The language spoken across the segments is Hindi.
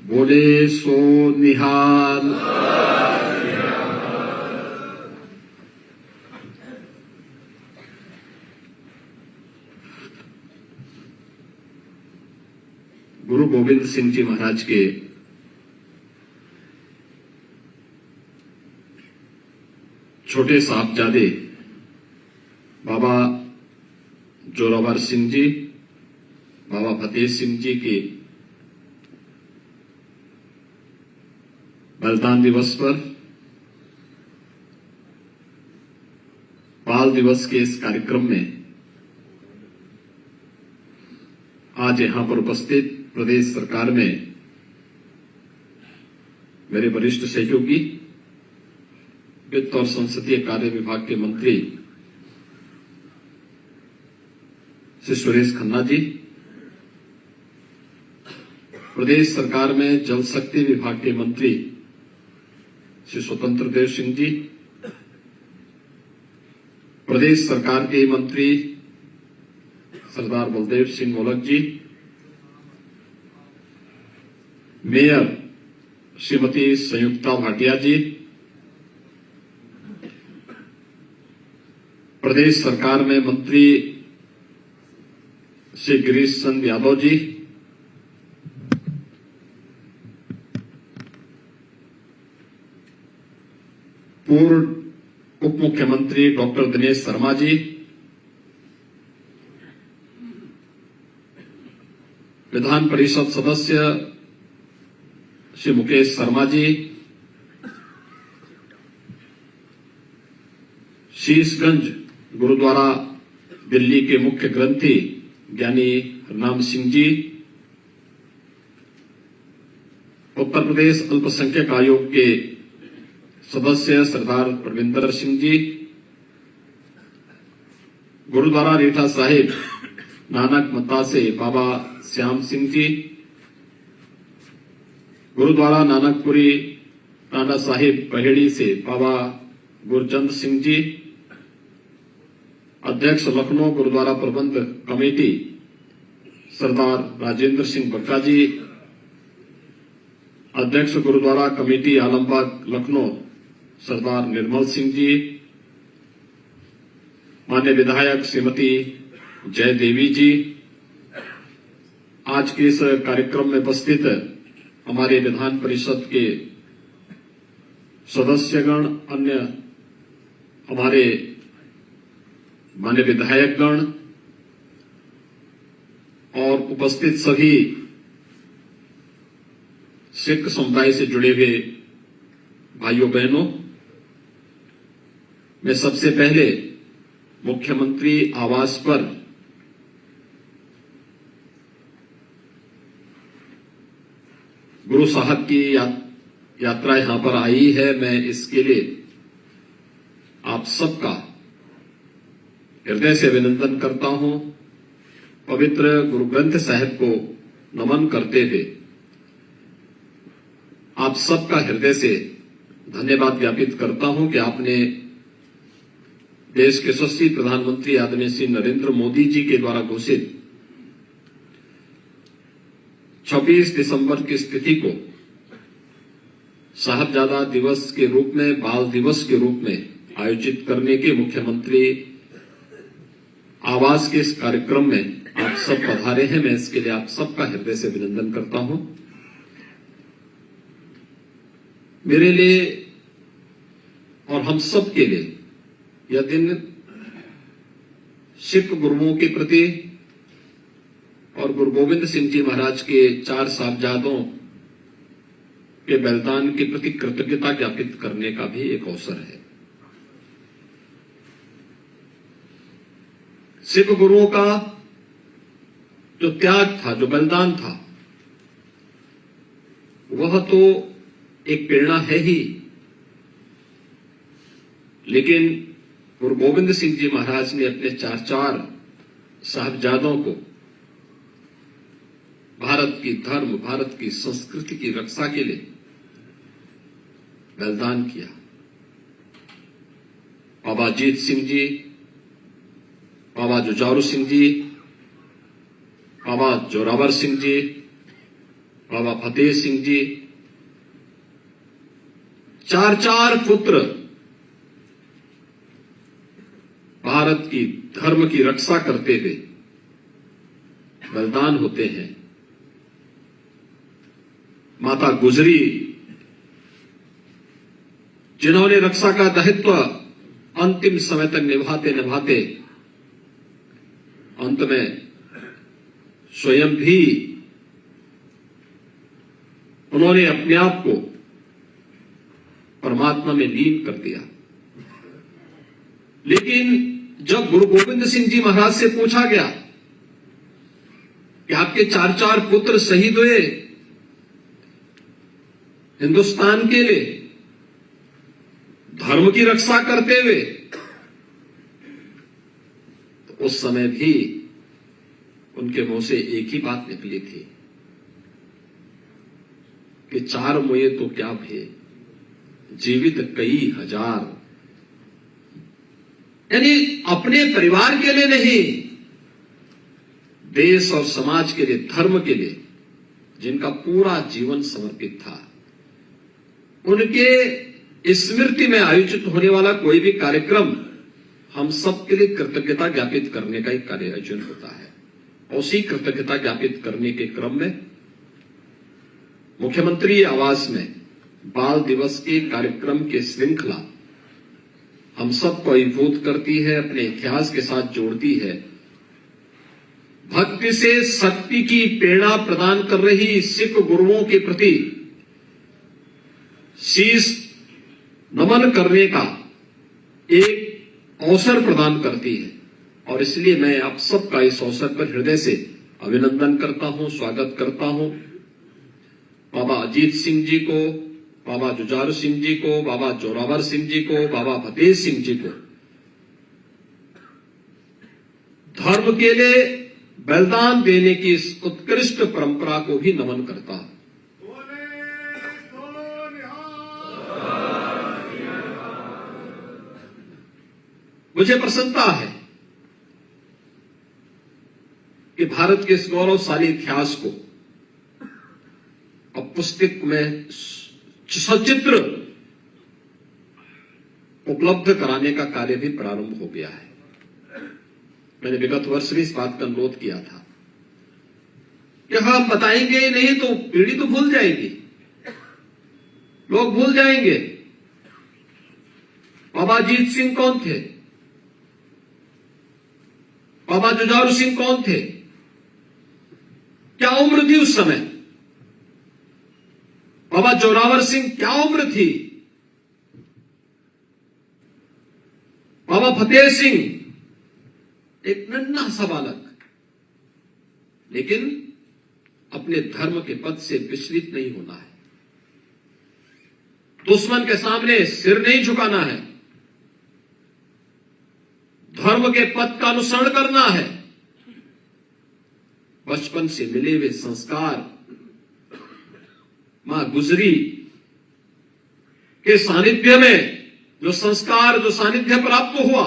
बोले सो निहाल। गुरु गोविंद सिंह जी महाराज के छोटे साहबजादे बाबा जोरावर सिंह जी, बाबा फतेह सिंह जी के बलिदान दिवस पर बाल दिवस के इस कार्यक्रम में आज यहां पर उपस्थित प्रदेश सरकार में मेरे वरिष्ठ सहयोगी वित्त और संसदीय कार्य विभाग के मंत्री श्री सुरेश खन्ना जी, प्रदेश सरकार में जल शक्ति विभाग के मंत्री श्री स्वतंत्र देव सिंह जी, प्रदेश सरकार के मंत्री सरदार बलदेव सिंह मोलक जी, मेयर श्रीमती संयुक्ता भाटिया जी, प्रदेश सरकार में मंत्री श्री गिरीश चंद यादव जी, पूर्व उप मुख्यमंत्री डॉक्टर दिनेश शर्मा जी, विधान परिषद सदस्य श्री मुकेश शर्मा जी, शीशगंज गुरुद्वारा दिल्ली के मुख्य ग्रंथी ज्ञानी हरनाम सिंह जी, उत्तर प्रदेश अल्पसंख्यक आयोग के सदस्य सरदार प्रविंदर सिंह जी, गुरुद्वारा रीठा साहिब नानक मत्ता से बाबा श्याम सिंह जी, गुरुद्वारा नानकपुरी टांडा साहिब पहेड़ी से बाबा गुरचंद सिंह जी, अध्यक्ष लखनऊ गुरुद्वारा प्रबंध कमेटी सरदार राजेंद्र सिंह बक्का जी, अध्यक्ष गुरुद्वारा कमेटी आलमबाग लखनऊ सरदार निर्मल सिंह जी, माननीय विधायक श्रीमती जय देवी जी, आज के इस कार्यक्रम में उपस्थित हमारे विधान परिषद के सदस्यगण, अन्य हमारे माननीय विधायकगण और उपस्थित सभी सिख समुदाय से जुड़े हुए भाइयों बहनों, मैं सबसे पहले मुख्यमंत्री आवास पर गुरु साहब की यात्रा यहां पर आई है, मैं इसके लिए आप सबका हृदय से अभिनंदन करता हूं। पवित्र गुरु ग्रंथ साहिब को नमन करते हुए आप सबका हृदय से धन्यवाद ज्ञापित करता हूं कि आपने देश के यशस्वी प्रधानमंत्री आदरणीय श्री नरेंद्र मोदी जी के द्वारा घोषित 26 दिसंबर की स्थिति को साहबजादा दिवस के रूप में, बाल दिवस के रूप में आयोजित करने के मुख्यमंत्री आवास के इस कार्यक्रम में आप सब पधारे हैं। मैं इसके लिए आप सबका हृदय से अभिनंदन करता हूं। मेरे लिए और हम सब के लिए यह दिन सिख गुरुओं के प्रति और गुरु गोविंद सिंह जी महाराज के 4 साहबजादों के बलिदान के प्रति कृतज्ञता ज्ञापित करने का भी एक अवसर है। सिख गुरुओं का जो त्याग था, जो बलिदान था, वह तो एक प्रेरणा है ही, लेकिन गुरु गोविंद सिंह जी महाराज ने अपने 4 साहबजादों को भारत की धर्म, भारत की संस्कृति की रक्षा के लिए बलिदान किया। बाबा अजीत सिंह जी, बाबा जुझारू सिंह जी, बाबा जोरावर सिंह जी, बाबा फतेह सिंह जी, 4 पुत्र भारत की धर्म की रक्षा करते हुए बलिदान होते हैं। माता गुजरी, जिन्होंने रक्षा का दायित्व अंतिम समय तक निभाते निभाते अंत में स्वयं भी उन्होंने अपने आप को परमात्मा में लीन कर दिया। लेकिन जब गुरु गोविंद सिंह जी महाराज से पूछा गया कि आपके 4 पुत्र शहीद हुए हिंदुस्तान के लिए धर्म की रक्षा करते हुए, तो उस समय भी उनके मुंह से एक ही बात निकली थी कि 4 मुए तो क्या भे, जीवित कई हजार। यानी अपने परिवार के लिए नहीं, देश और समाज के लिए, धर्म के लिए जिनका पूरा जीवन समर्पित था, उनके स्मृति में आयोजित होने वाला कोई भी कार्यक्रम हम सबके लिए कृतज्ञता ज्ञापित करने का एक कार्य आयोजन होता है। उसी कृतज्ञता ज्ञापित करने के क्रम में मुख्यमंत्री आवास में बाल दिवस के कार्यक्रम की श्रृंखला हम सबको अभिभूत करती है, अपने इतिहास के साथ जोड़ती है। भक्ति से शक्ति की प्रेरणा प्रदान कर रही सिख गुरुओं के प्रति शीश नमन करने का एक अवसर प्रदान करती है। और इसलिए मैं आप सबका इस अवसर पर हृदय से अभिनंदन करता हूं, स्वागत करता हूं। बाबा अजीत सिंह जी को, बाबा जुझारू सिंह जी को, बाबा जोरावर सिंह जी को, बाबा फतेह सिंह जी को धर्म के लिए बलिदान देने की इस उत्कृष्ट परंपरा को भी नमन करता हूं। मुझे प्रसन्नता है कि भारत के इस गौरवशाली इतिहास को अब पुस्तक में सचित्र उपलब्ध कराने का कार्य भी प्रारंभ हो गया है। मैंने विगत वर्ष भी इस बात का अनुरोध किया था कि हम बताएंगे ही नहीं तो पीढ़ी तो भूल जाएगी, लोग भूल जाएंगे। बाबा अजीत सिंह कौन थे, बाबा जुझारू सिंह कौन थे, क्या उम्र थी उस समय, बाबा जोरावर सिंह क्या उम्र थी, बाबा फतेह सिंह एक नन्हा सा बालक, लेकिन अपने धर्म के पथ से विचलित नहीं होना है, दुश्मन के सामने सिर नहीं झुकाना है, धर्म के पथ का अनुसरण करना है। बचपन से मिले हुए संस्कार मां गुजरी के सानिध्य में जो संस्कार, जो सानिध्य प्राप्त हुआ,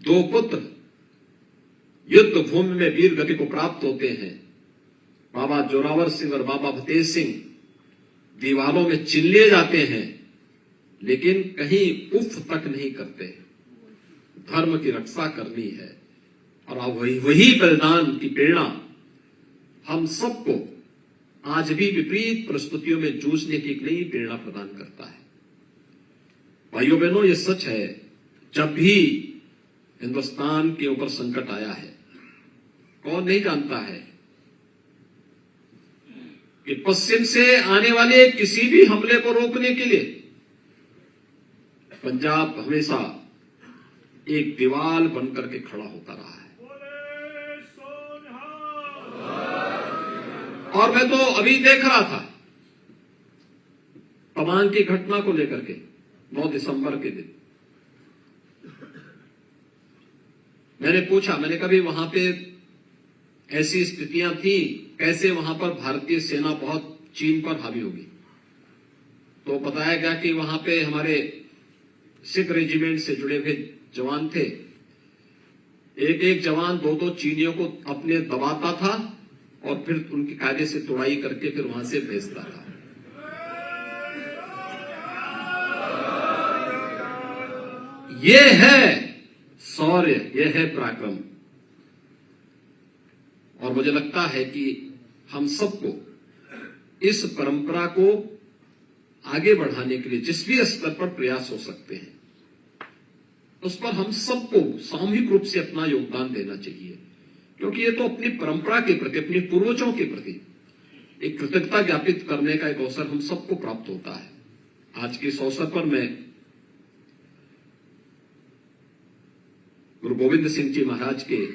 2 पुत्र युद्ध भूमि में वीर गति को प्राप्त होते हैं। बाबा जोरावर सिंह और बाबा फतेह सिंह दीवारों में चिल्ले जाते हैं, लेकिन कहीं उफ तक नहीं करते। धर्म की रक्षा करनी है और अब वही बलिदान की प्रेरणा हम सबको आज भी विपरीत परिस्थितियों में जूझने की एक नई प्रेरणा प्रदान करता है। भाइयों बहनों, ये सच है, जब भी हिंदुस्तान के ऊपर संकट आया है, कौन नहीं जानता है कि पश्चिम से आने वाले किसी भी हमले को रोकने के लिए पंजाब हमेशा एक दीवार बनकर के खड़ा होता रहा है। और मैं तो अभी देख रहा था तवांग की घटना को लेकर के 9 दिसंबर के दिन मैंने पूछा, मैंने कभी वहां पे ऐसी स्थितियां थी, कैसे वहां पर भारतीय सेना बहुत चीन पर हावी होगी। तो बताया गया कि वहां पे हमारे सिख रेजिमेंट से जुड़े हुए जवान थे, एक जवान 2 चीनियों को अपने दबाता था और फिर उनकी कायदे से तोड़ाई करके फिर वहां से भेजता रहा। ये है शौर्य, ये है पराक्रम। और मुझे लगता है कि हम सबको इस परंपरा को आगे बढ़ाने के लिए जिस भी स्तर पर प्रयास हो सकते हैं, उस पर हम सबको सामूहिक रूप से अपना योगदान देना चाहिए, क्योंकि ये तो अपनी परंपरा के प्रति, अपने पूर्वजों के प्रति एक कृतज्ञता ज्ञापित करने का एक अवसर हम सबको प्राप्त होता है। आज के इस अवसर पर मैं गुरु गोविंद सिंह जी महाराज के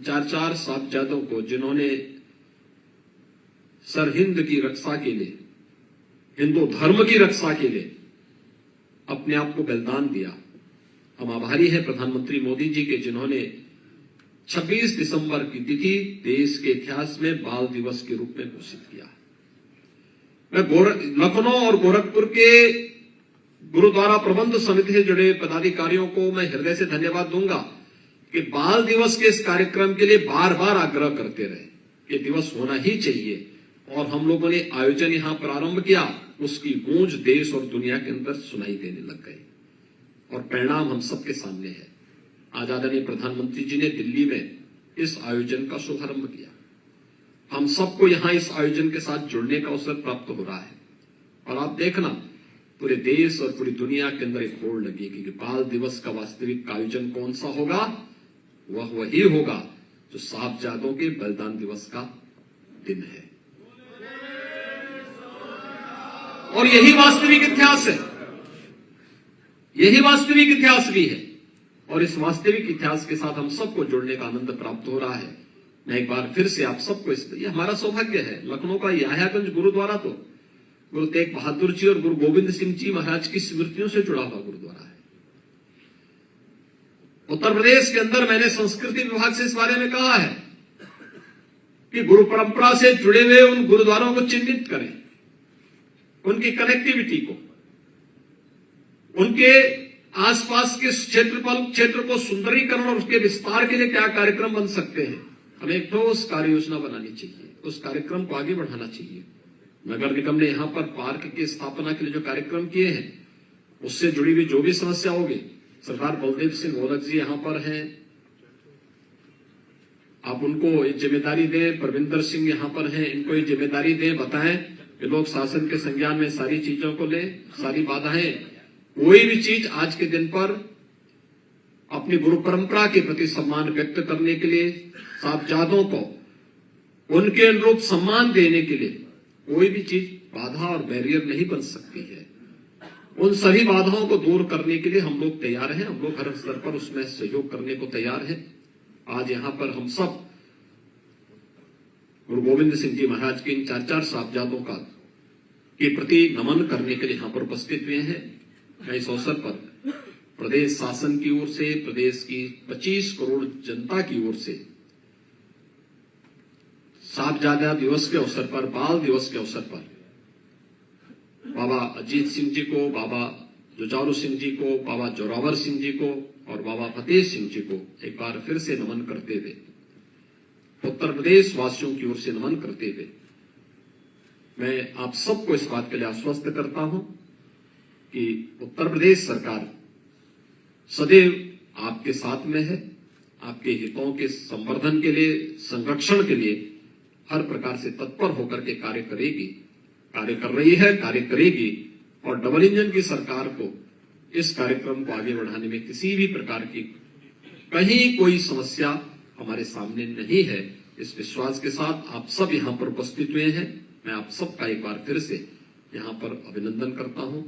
चार साहबजादों को, जिन्होंने सरहिंद की रक्षा के लिए, हिंदू धर्म की रक्षा के लिए अपने आप को बलिदान दिया, हम आभारी हैं प्रधानमंत्री मोदी जी के, जिन्होंने 26 दिसंबर की तिथि देश के इतिहास में बाल दिवस के रूप में घोषित किया। मैं लखनऊ और गोरखपुर के गुरुद्वारा प्रबंध समिति से जुड़े पदाधिकारियों को मैं हृदय से धन्यवाद दूंगा कि बाल दिवस के इस कार्यक्रम के लिए बार बार आग्रह करते रहे कि दिवस होना ही चाहिए, और हम लोगों ने आयोजन यहां प्रारंभ किया, उसकी गूंज देश और दुनिया के अंदर सुनाई देने लग गई, और परिणाम हम सबके सामने है। आज आदरणीय प्रधानमंत्री जी ने दिल्ली में इस आयोजन का शुभारंभ किया। हम सबको यहां इस आयोजन के साथ जुड़ने का अवसर प्राप्त हो रहा है, और आप देखना पूरे देश और पूरी दुनिया के अंदर एक होड़ लगेगी कि बाल दिवस का वास्तविक आयोजन कौन सा होगा। वह वही होगा जो साहबजादों के बलिदान दिवस का दिन है, और यही वास्तविक इतिहास है, यही वास्तविक इतिहास भी है, और इस वास्तविक इतिहास के साथ हम सबको जुड़ने का आनंद प्राप्त हो रहा है। मैं एक बार फिर से आप सबको ये हमारा सौभाग्य है। लखनऊ का याह्यागंज गुरुद्वारा तो गुरु तेग बहादुर जी और गुरु गोविंद सिंह जी महाराज की स्मृतियों से जुड़ा हुआ गुरुद्वारा है। उत्तर प्रदेश के अंदर मैंने संस्कृति विभाग से इस बारे में कहा है कि गुरु परंपरा से जुड़े हुए उन गुरुद्वारों को चिन्हित करें, उनकी कनेक्टिविटी को, उनके आसपास के क्षेत्र को सुंदरीकरण और उसके विस्तार के लिए क्या कार्यक्रम बन सकते हैं। हमें एक ठोस कार्य योजना बनानी चाहिए, उस कार्यक्रम को आगे बढ़ाना चाहिए। नगर निगम ने यहां पर पार्क की स्थापना के लिए जो कार्यक्रम किए हैं, उससे जुड़ी हुई जो भी समस्या होगी, सरदार बलदेव सिंह मोलक जी यहां पर हैं, आप उनको एक जिम्मेदारी दें। परविंदर सिंह यहां पर हैं, इनको एक जिम्मेदारी दें, बताएं कि लोग शासन के संज्ञान में सारी चीजों को लें, सारी बाधाएं, कोई भी चीज आज के दिन पर अपनी गुरु परंपरा के प्रति सम्मान व्यक्त करने के लिए, साहबजादों को उनके अनुरूप सम्मान देने के लिए कोई भी चीज बाधा और बैरियर नहीं बन सकती है। उन सभी बाधाओं को दूर करने के लिए हम लोग तैयार हैं, हम लोग हर स्तर पर उसमें सहयोग करने को तैयार हैं। आज यहां पर हम सब गुरु गोविंद सिंह जी महाराज के इन चार साहबजादों का के प्रति नमन करने के लिए यहां पर उपस्थित हुए हैं। मैं इस अवसर पर प्रदेश शासन की ओर से, प्रदेश की 25 करोड़ जनता की ओर से साहबजादा दिवस के अवसर पर, बाल दिवस के अवसर पर बाबा अजीत सिंह जी को, बाबा जुझारू सिंह जी को, बाबा जोरावर सिंह जी को और बाबा फतेह सिंह जी को एक बार फिर से नमन करते हुए, उत्तर प्रदेश वासियों की ओर से नमन करते हुए, मैं आप सबको इस बात के लिए आश्वस्त करता हूं कि उत्तर प्रदेश सरकार सदैव आपके साथ में है, आपके हितों के संवर्धन के लिए, संरक्षण के लिए हर प्रकार से तत्पर होकर के कार्य करेगी, कार्य कर रही है, कार्य करेगी। और डबल इंजन की सरकार को इस कार्यक्रम को आगे बढ़ाने में किसी भी प्रकार की कहीं कोई समस्या हमारे सामने नहीं है। इस विश्वास के साथ आप सब यहां पर उपस्थित हुए हैं, मैं आप सबका एक बार फिर से यहां पर अभिनंदन करता हूं।